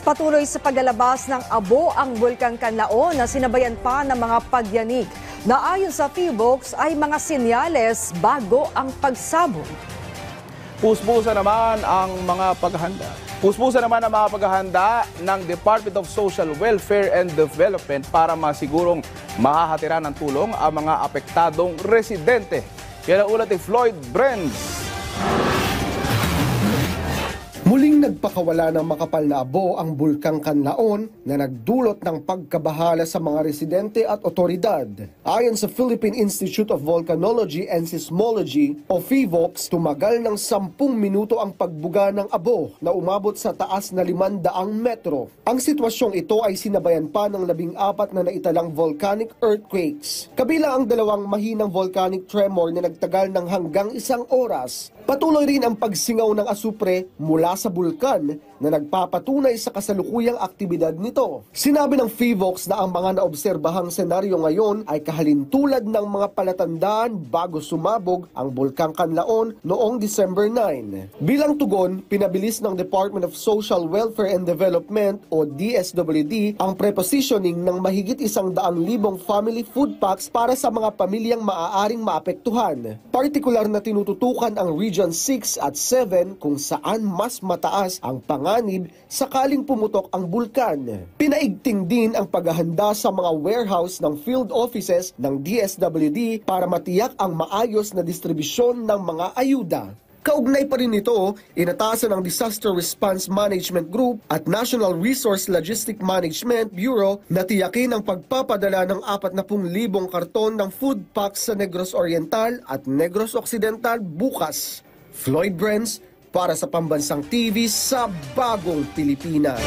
Patuloy sa paglalabas ng abo ang Bulkang Kanlaon na sinabayan pa ng mga pagyanig na ayon sa PHIVOLCS ay mga senyales bago ang pagsabog. Puspusa naman ang mga paghahanda. Puspusa naman ang mga paghahanda ng Department of Social Welfare and Development para masigurong mahahatiran ng tulong ang mga apektadong residente. Yan ang ulat ni Floyd Brenz. Muling nagpakawala ng makapal na abo ang Bulkang Kanlaon na nagdulot ng pagkabahala sa mga residente at otoridad. Ayon sa Philippine Institute of Volcanology and Seismology o PHIVOLCS, tumagal ng 10 minuto ang pagbuga ng abo na umabot sa taas na 500 metro. Ang sitwasyong ito ay sinabayan pa ng 14 na naitalang volcanic earthquakes. Kabilang ang 2 mahinang volcanic tremor na nagtagal ng hanggang 1 oras. Patuloy rin ang pagsingaw ng asupre mula sa bulkan na nagpapatunay sa kasalukuyang aktibidad nito. Sinabi ng PHIVOLCS na ang mga naobserbahang senaryo ngayon ay kahalintulad ng mga palatandaan bago sumabog ang Bulkang Kanlaon noong December 9. Bilang tugon, pinabilis ng Department of Social Welfare and Development o DSWD ang prepositioning ng mahigit 100,000 family food packs para sa mga pamilyang maaaring maapektuhan. Partikular na tinututukan ang Region 6 at 7 kung saan mas mataas ang panganib sakaling pumutok ang bulkan. Pinaigting din ang paghahanda sa mga warehouse ng field offices ng DSWD para matiyak ang maayos na distribusyon ng mga ayuda. Kaugnay pa rin nito, inatasan ng Disaster Response Management Group at National Resource Logistic Management Bureau na tiyakin ang pagpapadala ng 40,000 karton ng food packs sa Negros Oriental at Negros Occidental bukas. Floyd Brenz para sa Pambansang TV sa Bagong Pilipinas.